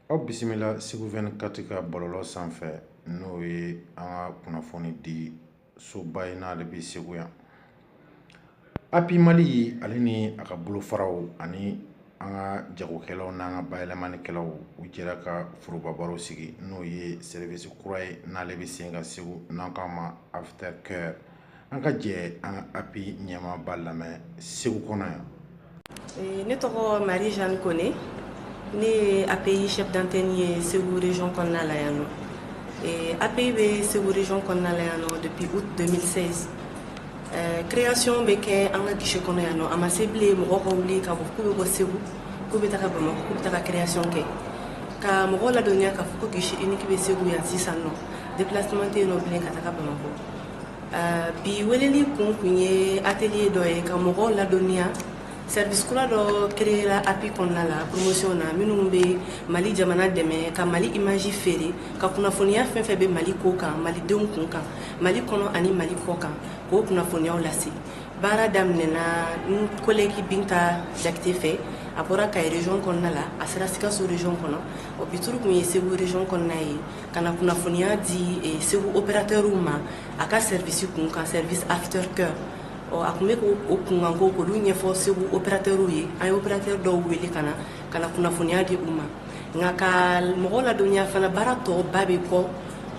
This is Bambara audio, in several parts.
Aw bisimila Segu 24 ka bɔlɔlɔ sanfɛ n'o ye an ka kunnafoni di soba in n'ale bɛ Segu yan. API Mali ale ni a ka bolofaraw ani an ka jagokɛlaw n'an ka bayɛlɛmanikɛlaw u jɛra ka forobabaro sigi n'o ye service kura ye n'ale bɛ sen ka Segu n'an k'a ma Aftercare. An ka jɛ an ka API ɲɛmaaba lamɛn Segu kɔnɔ yan. Ne tɔgɔ Marie-Jeanne Koné, ne API chef d'antenne ye Segu région kɔnɔna la yan nɔ. API bɛ Segu région kɔnɔna la yan nɔ depuis août 2016. Création bɛ kɛ an ka guichet kɔnɔ yan nɔ. A ma se bilen mɔgɔw ka wuli k'a fɔ k'u bɛ bɔ Segu, k'u bɛ taga Bamakɔ, k'u bɛ taga création kɛ. Ka mɔgɔw ladɔnniya k'a fɔ ko guichet unique bɛ Segu yan sisan nɔ. Déplacement tɛ yen nɔ bilen ka taga Bamakɔ. Bi weleli kun ye atelier dɔ ye ka mɔgɔw ladɔnniya. Service kura dɔ créé la API kɔnɔna la promotion na minnu bɛ Mali jamana dɛmɛ ka Mali image feere ka kunnafoniya fɛn fɛn bɛ Mali ko kan Malidenw kun kan Mali kɔnɔ ani Mali kɔ kan k'o kunnafoniyaw lase. Baara daminɛna n collègue Binta Jakite fɛ a bɔra Kayi région kɔnɔna la a sera Sikaso région kɔnɔ o bituru kun ye Segu région kɔnɔna ye ka na kunnafoniya di Segu opérateurs ma a ka service kun kan service Aftercare. A kun bɛ k'o kunkan ko k'olu ɲɛfɔ Segu opérateurs ye an ye opérateur dɔw wele ka na kunnafoniya di u ma nka ka mɔgɔw ladɔnniya fana baara tɔba bɛ kɔ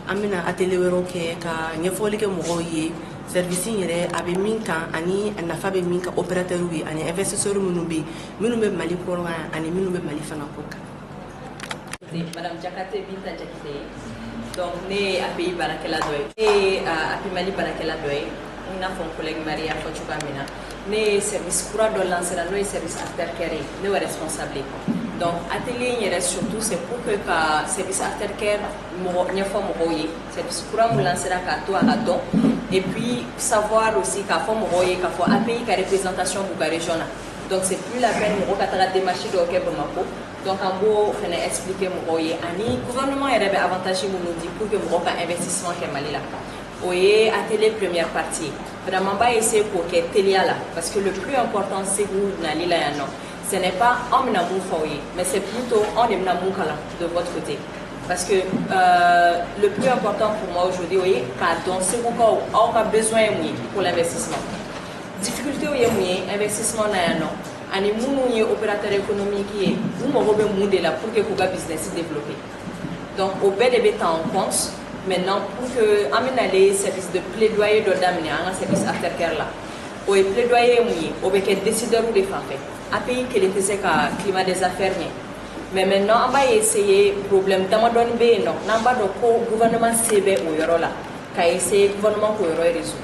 an bɛna atelier wɛrɛw kɛ ka ɲɛfɔli kɛ mɔgɔw ye service yɛrɛ a bɛ min kan ani a nafa bɛ min kan opérateurs ye ani investisseurs minnu bɛ Mali kɔnɔ ani minnu bɛ Mali fana kɔ kan. Madame Jakate Binta Jakite, donc ne API baarakɛla dɔ ye ne ye API Mali baarakɛla dɔ ye. I n'a fɔ collègue Maria fɔ cogoya min na ne ye service kura dɔ lancera n'o ye service Aftercare ye ne y'o responsable. Donc atelier in yɛrɛ surtout c'est pour que ka service Aftercare ɲɛfɔ mɔgɔw ye service kura mun lancera k'a to a ka dɔn et puis savoir aussi k'a fɔ mɔgɔw ye k'a fɔ API ka représentation b'u ka région na. Donc c'est plus la peine mɔgɔ ka taga démarche dɔw kɛ Bamakɔ. Donc an b'o fɛnɛ expliquer mɔgɔw ye ani gouvernement yɛrɛ bɛ avantage minnu di pour que mɔgɔw ka investissement kɛ Mali la. Oui, atelier première partie. Vraiment, pas essayer pour qu'il y ait là. Parce que le plus important, c'est que vous n'allez là. Ce n'est pas en m'amour foyer, mais c'est plutôt en m'amour de votre côté. Parce que le plus important pour moi aujourd'hui, oui, c'est que vous avez besoin pour l'investissement. Difficulté, oui, investissement, non. Ani munu ye opérateur économique vous m'avez moudé là pour que vous business développé. Donc, au bel de en compte. Maintenant, pour que les services de plaidoyer de d'amener un service Aftercare là, au plaidoyer mouillé, au bec décideur ou des femmes à pays qui était ce climat des affaires. Mais maintenant, on va essayer problème d'amadon B non, on va donc gouvernement CB ou yoro là, qu'a essayé gouvernement pour yoro résoudre.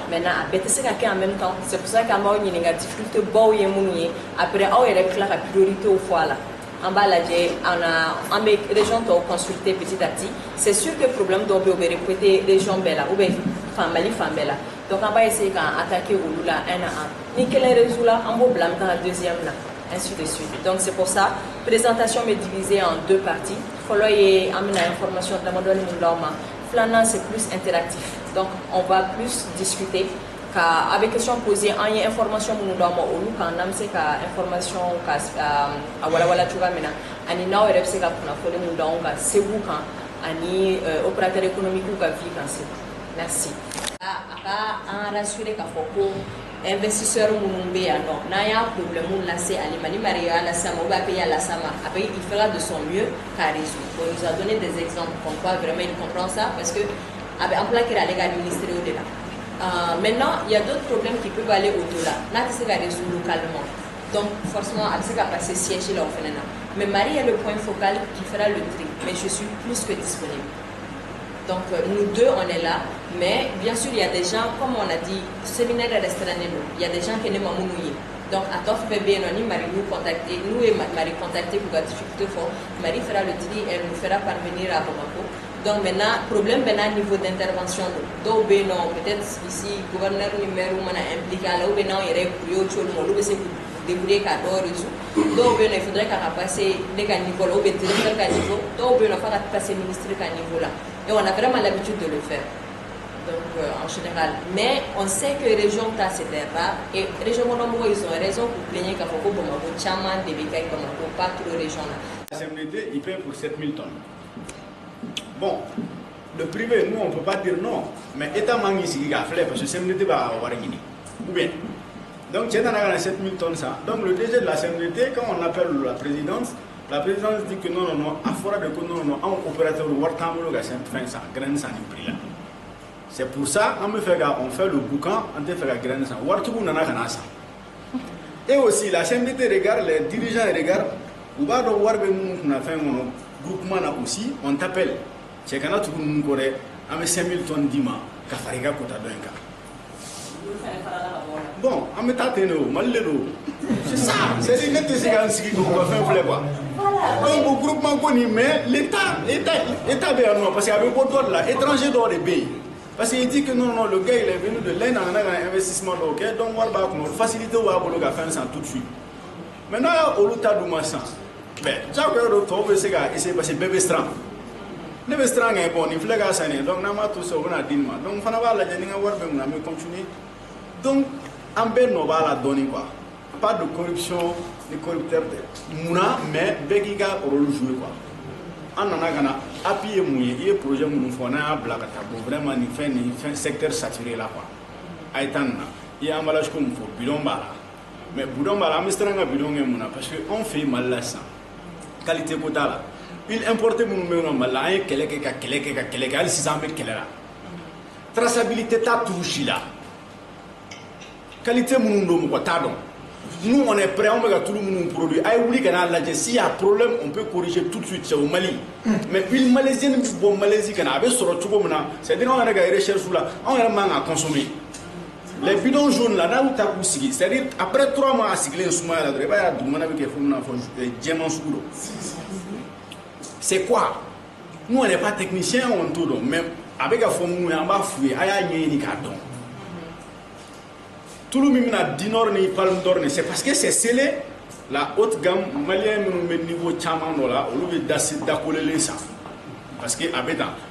Maintenant, à bête c'est qu'en même temps, c'est pour ça qu'à moi il y a une difficulté beau et mounier. Après, on est clair la priorité au foie là. En bas là, on a région to consulter petit à petit. C'est sûr que le problème doit be répéter région bella ou bien famille bella. Donc on va essayer d'attaquer au là un à un. Ni quel est le résultat, on va blâmer dans la deuxième là, ainsi de suite. Donc c'est pour ça, présentation est divisée en deux parties. Follow et amener information de la modèle Moulama. Flanant c'est plus interactif. Donc on va plus discuter. Avec question posée en information nous donnons au nous quand on sait information à wala tu vas maintenant ani na o repse ka kuna fole nous donnons c'est vous quand ani opérateur économique ou ka vie quand c'est merci aka en rassurer ka foko investisseur mun be ya non na ya problème mun lancé ali mani maria la sama ou ba payer la sama après il fera de son mieux car résoudre. On nous a donné des exemples comme quoi vraiment il comprend ça parce que en plan qu'il a les administrer au-delà. Maintenant, il y a d'autres problèmes qui peuvent aller au-delà. Là, tu sais qu'à résoudre localement. Donc, forcément, elle sait qu'à passer siège là au final. Mais Marie est le point focal qui fera le tri. Mais je suis plus que disponible. Donc, nous deux, on est là. Mais bien sûr, il y a des gens, comme on a dit, séminaire de restaurant, il y a des gens qui n'aiment pas mouiller. Donc, à toi, tu bien, Marie nous contacter, nous et Marie contacter pour la difficulté fort. Marie fera le tri, elle nous fera parvenir à Bamako. Donc maintenant, problème maintenant niveau d'intervention. Donc peut-être ici, gouverneur numéro on a impliqué là, ou bien il y aurait pour autre chose, ou c'est pour débrouiller qu'à d'or résoudre. Donc il faudrait qu'à passer des niveaux là, ou bien directeur qu'à niveau. Donc il faudra passer ministre qu'à niveau là. Et on a vraiment l'habitude de le faire. Donc, en général. Mais on sait que les régions c'était rare. Et les régions, ils ont raison pour plaigner qu'il faut que Bamako, Tchaman, Débéka, Bamako, pas trop de régions. La CMDT, il paye pour 7000 tonnes. Bon, le privé, nous, on ne peut pas dire non. Mais l'État manque ici, il a fait parce que la CMDT va avoir une. Ou bien. Donc, c'est dans 7000 tonnes ça. Donc, le DG de la CMDT, quand on appelle la présidence dit que non, à fora de que non, un opérateur de Wartamolo a fait ça, graine sans prix là. C'est pour ça qu'on fait le boucan, on fait la graine sans. Wartamolo n'a pas ça. Et aussi, la CMDT regarde, les dirigeants regardent, ou va de Warbe on a fait un groupement là aussi, on t'appelle. C'est qu'on a tout le monde correct, on met 5000 tonnes d'ima, Kafariga Kota Benka. Bon, on met ta téno, malheureusement. C'est ça, c'est les nets de ces gars qui vont faire un quoi. Donc, au groupement connu, mais l'État est à nous, parce qu'il y avait beaucoup d'autres là, étrangers dans les pays. Parce qu'il dit que non, le gars il est venu de l'Inde, on a un investissement local, donc on va faciliter ou à faire ça tout de suite. Maintenant, au lieu de ça, mais, j'ai encore c'est parce que bébé strang. Bébé strang est bon, il fait ça, donc on a tout ça, on a dit, donc on va la gagner, on va continuer. Donc, en ben, on va la donner quoi. Pas de corruption, de corrupteurs, mouna, mais bégiga rôle joué quoi. En a appuyé mouillé, il y a un projet où on a vraiment un secteur saturé là quoi. Aïtana, il y a un emballage comme il faut, bidon bala. Mais bidon bala, mais c'est un bidon et mouna parce qu'on fait mal là ça. Qualité quota là. Il importe mon numéro mal là, un quelqu'un, il s'y met là. Traçabilité ta touche là. Qualité mon nom quoi, tardon. Nous, on est prêt, on met tout le monde produit. S'il y a un problème, on peut corriger tout de suite, c'est au Mali. Mais puis, le Malaisien, bon Malaisie, c'est-à-dire qu'on a des recherches là, on a à consommer. Les bidons jaunes là, là où tu as poussé, c'est-à-dire après 3 mois à cycler un souma, il y a des diamants sous l'eau. C'est quoi? Nous, on n'est pas technicien, on tout, mais avec la forme, on va fouiller, il y a un carton. Tout le monde a dit non, palme d'or, c'est parce que c'est scellé. La haute gamme, malien, nous niveau chaman là, au lieu d'accoler les sangs. Parce que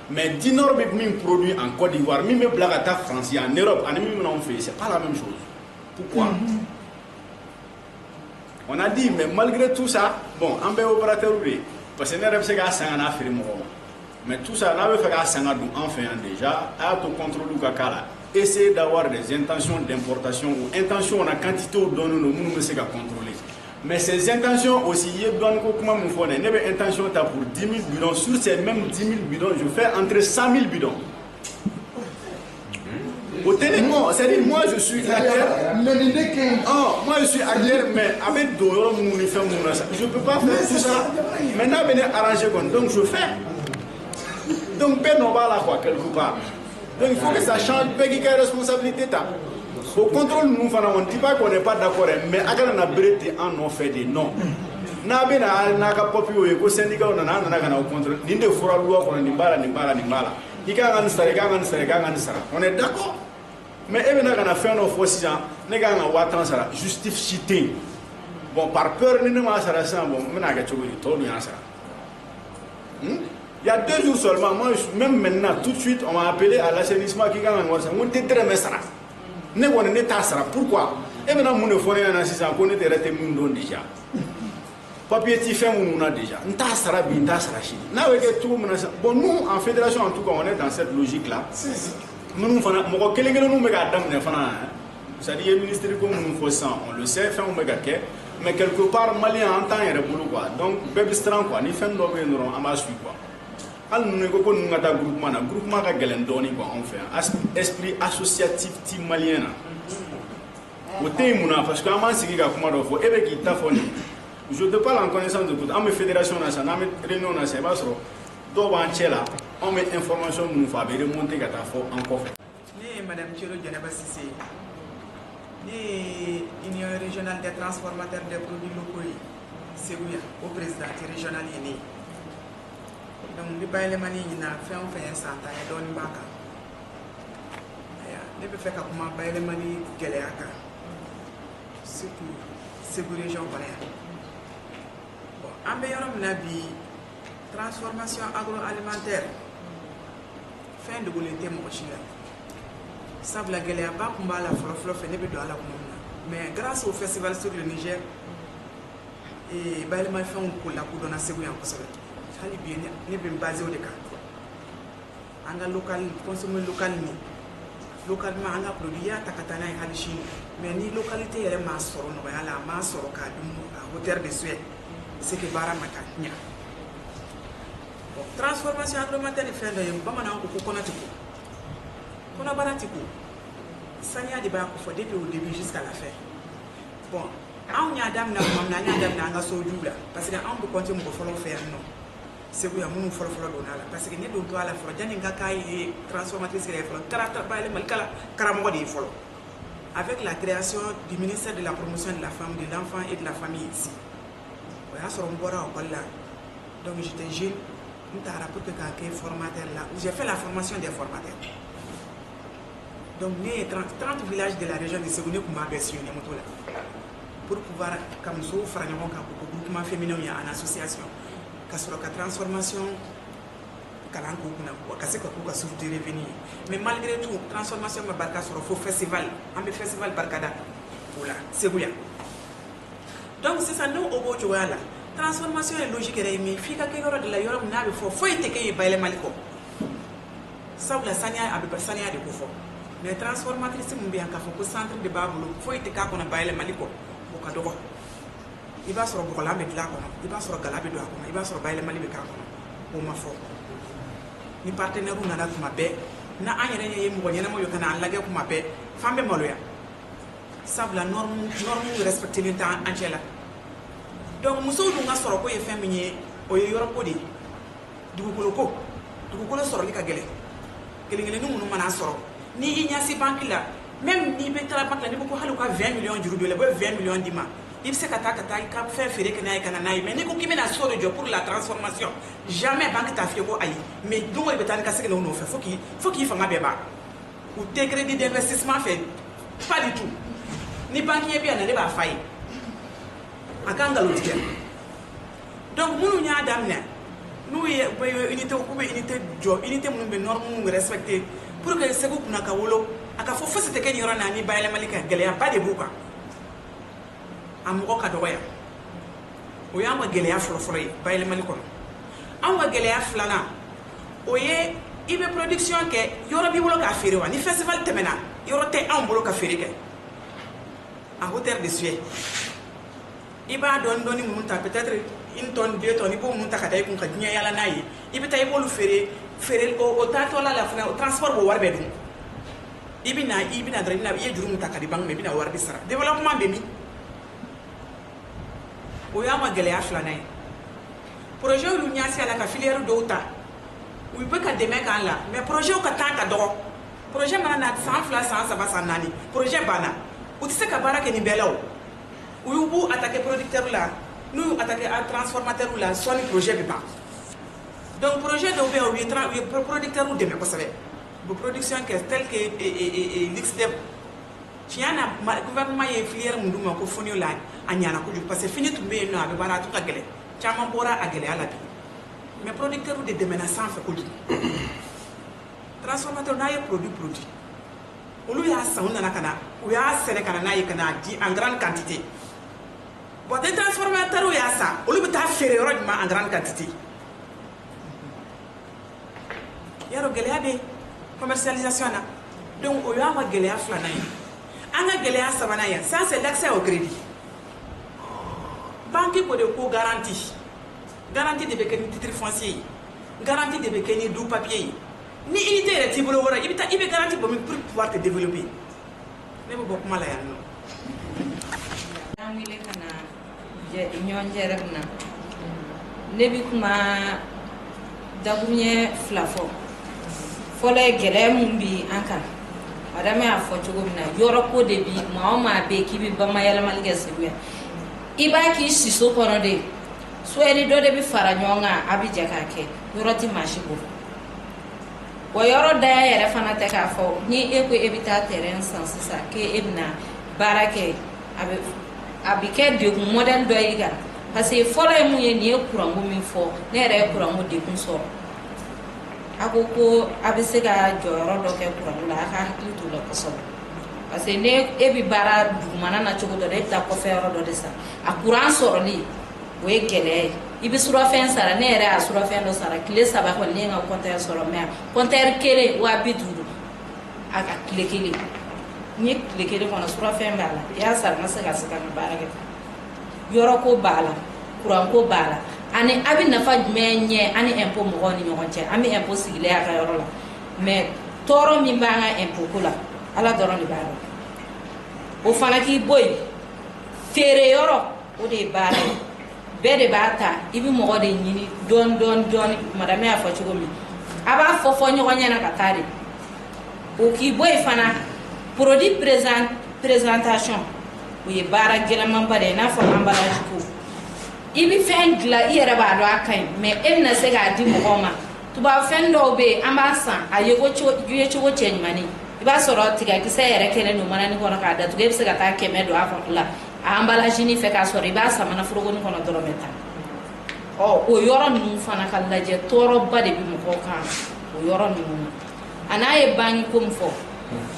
mais Dinor est produit en Côte d'Ivoire, même Blagata France, en Europe, en Europe, c'est pas la même chose. Pourquoi? On a dit, mais malgré tout ça, bon, on peut opérateur, parce que nous avons fait un affaire. Mais tout ça, nous avons fait un enfin déjà, à tout contrôle du caca. Essayer d'avoir des intentions d'importation ou intentions en quantité ou donner nos nous à contrôler. Mais ces intentions aussi, il y a une intention pour 10 000 bidons. Sur ces mêmes 10 000 bidons, je fais entre 100 000 bidons. C'est-à-dire, moi je suis acteur. Moi je suis acteur, mais avec Doro, je ne peux pas faire tout ça. Maintenant, venez arranger comme donc je fais. Donc, ben, on va là quoi, quelque part. Donc il faut que ça change, il y a responsabilité. Au contrôle, nous on ne dit pas qu'on n'est pas d'accord, mais à on a brûlé en fait des non. N'a pas papier au syndicat, on a au contrôle. Ni de fora loi qu'on ni bala. On est d'accord. Mais on a fait un offre aussi, les gars ont transfert, justifié. Bon, par peur, nous n'avons pas ça, bon, on a gâché tout le monde. Il y a 2 jours seulement, moi, même maintenant, tout de suite, on m'a appelé à l'assainissement qui gagne en Warsa. On était très mesra. Ne on est à ça. Pourquoi? Et maintenant, on est fourni en assistant, on est resté monde déjà. Papier qui fait on a déjà. On t'a sara bien, t'a sara chine. Bon, nous, en fédération, en tout cas, on est dans cette logique-là. Nous, nous faisons, moi, quel est le nom de Gadam, c'est-à-dire, le ministère comme nous faisons, on le sait, fait un mégaquet, mais quelque part, Malien entend et reboulot quoi. Donc, bébé strand quoi, ni fait nos bénons, à ma suite quoi. Al nous ne connaissons pas groupement qui a donné quoi on fait esprit associatif team malien au témoin parce que avant c'est qui a comment faut et qui t'a fourni je te parle en connaissance de cause en mes fédération nationale en réunion nationale do banche là on met information nous fa be remonter ka ta fo encore ni madame Thierno Djeneba Cissé ni union régionale des transformateurs des produits locaux Ségouya au président régional yéni. Donc, les bails mani n'a fait un fait un santa et donne baka. Les peu fait comme un bail mani galéaka. Surtout, c'est pour les gens connaissent. Bon, en meilleur nabi, transformation agroalimentaire. Fin de boulette mon chien. sabula gɛlɛyaba kun b'a la fɔlɔfɔlɔ fɛ ne bɛ don a la kuma min na mais grâce au festival sur le Niger bayɛlɛmafɛnw ko lakodɔnna Segu yan kosɛbɛ hali bi ne bɛ n basé o de kan an ka local consommé local ni localement an ka produit y'a ta ka taa n'a ye hali sini mais ni localité yɛrɛ m'a sɔrɔ nɔgɔya la a m'a sɔrɔ k'a dun à hauteur de souhait c'est que baara ma ka ɲa bon transformation agroalimentaire ni fɛn dɔ ye bamananw ko kɔnɔ tɛ ko kɔnɔbara tɛ ko saniya de b'a ko fɔ depuis au début jusqu'à la fin bon anw y'a daminɛ tuma min na an y'a daminɛ an ka sojuw la parce que anw bɛ compter mɔgɔ fɔlɔw fɛ yan nɔ Segu yan minnu fɔlɔfɔlɔ donna a la parce que ne don to a la fɔlɔ janni n ka k'a ye transformatrice yɛrɛ fɔlɔ bayɛlɛmalikala karamɔgɔ de ye fɔlɔ avec la création du ministère de la promotion de la femme de l'enfant et de la famille ici o y'a sɔrɔ n bɔra école la donc j'étais jeune n taara pour que k'a kɛ formateur la j'ai fait la formation des formateurs donc ne ye 30 villages de la région de Segu ne tun b'a bɛɛ sillonner moto la pour pouvoir ka musow fara ɲɔgɔn kan k'u groupement féminin ye en association ka sɔrɔ ka transformation kalan k'u kunna ka se ka k'u ka source de revenu ye mais malgré tout transformation ma barika sɔrɔ fo festival an bɛ festival barikada o la Segu yan donc sisan n'o b'o cogoya la transformation ye logique yɛrɛ ye mais f'i ka kɛ yɔrɔ de la yɔrɔ min n'a bɛ fɔ foyi tɛ kɛ yen bayɛlɛmali kɔ sabula saniya a bɛ saniya de ko fɔ mais transformatrice min bɛ yan k'a fɔ ko centre de b'a bolo foyi tɛ k'a kɔnɔ bayɛlɛmali kɔ o ka dɔgɔ i b'a sɔrɔ bɔgɔlan bɛ dilan a kɔnɔ i b'a sɔrɔ gala bɛ don a kɔnɔ i b'a sɔrɔ bayɛlɛmali bɛ k'a kɔnɔ o ma fɔ ni partenaires nana tuma bɛɛ na an yɛrɛ ye mɔgɔ ɲɛnamaw ye ka na an lajɛ tuma bɛɛ f'an bɛ maloya sabula norme respectelen tɛ an cɛ la donc musow dun ka sɔrɔ ko ye fɛn min ye o ye yɔrɔ ko de ye dugukolo ko dugukolo sɔrɔli ka gɛlɛn kelen-kelennin minnu mana sɔrɔ ni i ɲɛsi banque la même n'i bɛ taa banque la n'i ko hali u ka 20 millions juru don la u bɛ 20 millions d'i ma i bɛ se ka taa i ka fɛn feere kɛ n'a ye ka na n'a ye mais n'i ko k'i bɛna so de jɔ pour la transformation jamais banque t'a f'i ye ko ayi mais don o don i bɛ taa ni ka segin o nɔfɛ fo k'i fanga bɛɛ ban u tɛ crédit d'investissement fɛ pas du tout ni banquier bɛ yan ne b'a f'a ye a ka nkalon tigɛ donc minnu y'a daminɛ n'u ye unité k'u bɛ unité jɔ unité minnu bɛ normes respecté pour que Segu kunna ka wolo a ka fɔ fosi tɛ kɛ nin yɔrɔ na ni bayɛlɛmali ka gɛlɛyaba de b'u kan a mɔgɔ ka dɔgɔ yan o y'an ka gɛlɛya fɔlɔfɔlɔ ye bayɛlɛmali kɔnɔ anw ka gɛlɛya filanan o ye i bɛ production kɛ yɔrɔ b'i bolo k'a feere wa ni festival tɛmɛna yɔrɔ tɛ anw bolo ka feere kɛ à hauteur de souhait i b'a dɔɔni dɔɔni minnu ta peut-être 1 tonne 2 tonnes i b'o minnu ta ka taa i kun ka diɲɛ yala n'a ye i bɛ taa i b'olu feere o taatɔla la fana o transport b'o wari bɛɛ dun i bɛna dɔrɔn i ye juru min ta ka di banque ma i bɛna wari de sara développement bɛ min o y'an ka gɛlɛya filanan ye projet olu ɲɛsi a la ka filière dɔw ta u bɛ ka dɛmɛ k'an la mais projet ka taa ka dɔgɔ projet mana na san 2 san 3 san 4 projet banna u tɛ se ka baara kɛ nin bɛɛ la o u y'u b'u attaquer producteur la n'u y'u attaquer transformateur la sɔɔni projet bɛ ban donc projet dɔw bɛ yen u ye producteur dɛmɛ kosɛbɛ u bɛ production kɛ tel que l'XDEP tiɲɛ na gouvernement ye filière mun d'u ma ko fonio la a ɲana kojugu parce que fini tun bɛ yen nɔ a bɛ baara a tun ka gɛlɛn caman bɔra a gɛlɛya la bi mais producteur de dɛmɛna sanfɛ kojugu transformateur n'a ye produit olu y'a san u nana ka na u y'a sɛnɛ ka na n'a ye ka n'a di en grande quantité bon ni transformateur y'a san olu bɛ taa feere yɔrɔ jumɛn en grande quantité yarɔ gɛlɛya bɛ commercialisation na donc o y'an ka gɛlɛya filanan ye an ka gɛlɛya sabanan ye ça c'est l'accès au crédit banque ko de ko garantie de bɛ kɛ ni titre foncier ye garantie de bɛ kɛ ni du papier ye ni unité yɛrɛ t'i bolo wɔrɔ i bɛ garantie bɔ min pour pouvoir te développer ne bɛ bɔ kuma la yan nɔ. an wele ka na ɲɔgɔn jɛrɛ na ne bɛ kuma dakuruɲɛ fila fɔ fɔlɔ ye gɛlɛya min bɛ an kan madame y'a fɔ cogo min na yɔrɔ ko de bi maa o maa bɛ yen k'i bɛ bamayɛlɛmali kɛ Segu yan i b'a k'i si so kɔnɔ de soit ni dɔ de bɛ fara ɲɔgɔn kan a bɛ jɛ k'a kɛ yɔrɔ tɛ maa si bolo wa yɔrɔ daya yɛrɛ fana tɛ k'a fɔ ni e ko e bɛ taa terrain san sisan k'e bɛna baara kɛ a bɛ kɛ degun modèle dɔ y'i kan parce que fɔlɔ ye mun ye nin ye kuranko min fɔ ne yɛrɛ ye kuranko degun sɔrɔ a ko ko a bɛ se ka jɔyɔrɔ dɔ kɛ kuranko la a ka hakili t'o la kosɛbɛ parce que ne e bɛ baara dugumana na cogo dɔ la e bɛ taa kɔfɛ yɔrɔ dɔ de san a kuran sɔrɔli o ye gɛlɛya ye i bɛ surafɛn sara ne yɛrɛ y'a surafɛn dɔ sara tile 3 kɔni ne ye n ka compteur sɔrɔ mais compteur kelen 250 a ka tile kelen n ye tile kelen kɔnɔ surafɛn b'a la i y'a sara n ka se ka baara kɛ yɔrɔ ko b'a la kuran ko b'a la ani a bɛ nafa jumɛn ɲɛ ani impôt mɔgɔw ni ɲɔgɔn cɛ an bɛ impôt sigilen a ka yɔrɔ la mais tɔɔrɔ min b'an ka impôt ko la ala dɔrɔn de b'a dɔn o fana k'i bɔ yen feere yɔrɔ o de ye baara ye bɛɛ de b'a ta i bɛ mɔgɔ de ɲini dɔɔni madame y'a fɔ cogo min a b'a fɔ ɲɔgɔn ɲɛna ka taa de o k'i bɔ yen fana produit présentation o ye baara gɛlɛmanba de ye i n'a fɔ emballage ko i bɛ fɛn dilan i yɛrɛ b'a dɔn a ka ɲi mais e bɛna se k'a di mɔgɔw ma tubabufɛn dɔw bɛ yen an b'a san a ye cogo cɛ ɲumanin i b'a sɔrɔ tigakisɛ yɛrɛ kɛlen don manani kɔnɔ k'a datugu e bɛ se ka taa 100 don a kɔnɔ la a emballage fɛ k'a sɔrɔ i b'a san manaforokoni kɔnɔ dɔrɔn tan o yɔrɔ ninnu fana ka lajɛ tɔɔrɔba de bɛ mɔgɔw kan o yɔrɔ ninnu na a n'a ye banque ko min fɔ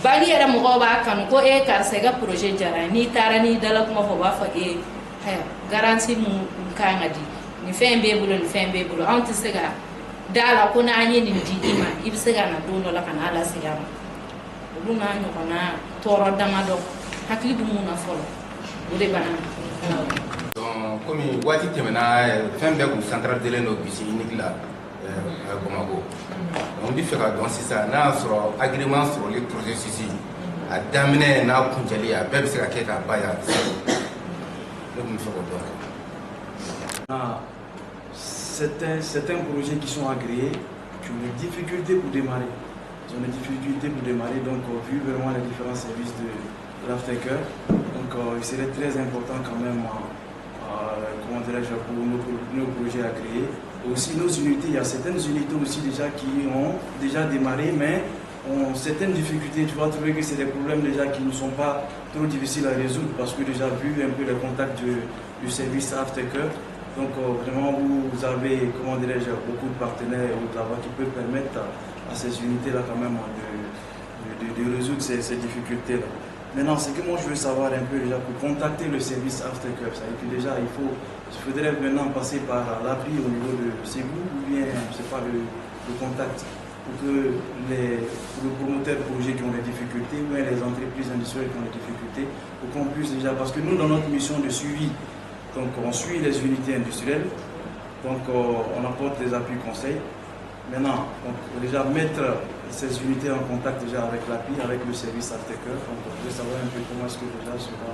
banque yɛrɛ mɔgɔw b'a kanu ko e karisa i ka projet jara n'i taara n'i dala kuma fɔ u b'a fɔ garantie mun kan ka di nin fɛn b'e bolo nin fɛn b'e bolo anw tɛ se ka da la ko n'an ye nin di i ma i bɛ se ka na don dɔ la ka n'a lase a ma olu n'a ɲɔgɔnna tɔɔrɔ damadɔ hakili bɛ mun na fɔlɔ o de b'an na. Komi waati tɛmɛna fɛn bɛɛ kun centraliselen don bisi unique la Bamako n bɛ fɛ ka dɔn sisan n'a y'a sɔrɔ agrément sɔrɔli processus a daminɛ n'a kuncɛli a bɛɛ bɛ se ka kɛ k'a ba yan ne tun bɛ fɛ k'o dɔn. Certains projets qui sont agréés qui ont des difficultés pour démarrer. Ils ont des difficultés pour démarrer, donc vu vraiment les différents services de l'Aftercare, donc il serait très important quand même, comment dirais-je, pour nos projets agréés. Aussi nos unités, il y a certaines unités aussi déjà qui ont déjà démarré, mais ont certaines difficultés. Tu vas trouver que c'est des problèmes déjà qui ne sont pas trop difficiles à résoudre parce que déjà vu un peu les contacts du service Aftercare, donc vraiment vous avez, comment dirais-je, beaucoup de partenaires là-bas qui peuvent permettre à ces unités-là quand même de résoudre ces difficultés-là. Maintenant, ce que moi je veux savoir un peu déjà pour contacter le service Aftercare, c'est que déjà il faudrait maintenant passer par l'appli au niveau de Ségou ou bien, je ne sais pas, le contact pour que pour le promoteur de projets qui ont des difficultés ou bien les entreprises industrielles qui ont des difficultés, pour qu'on puisse déjà, parce que nous dans notre mission de suivi, donc on suit les unités industrielles, donc on apporte des appuis conseils. Maintenant, on peut déjà mettre ces unités en contact déjà avec l'API, avec le service Aftercare. Donc on peut savoir un peu comment est-ce que déjà sera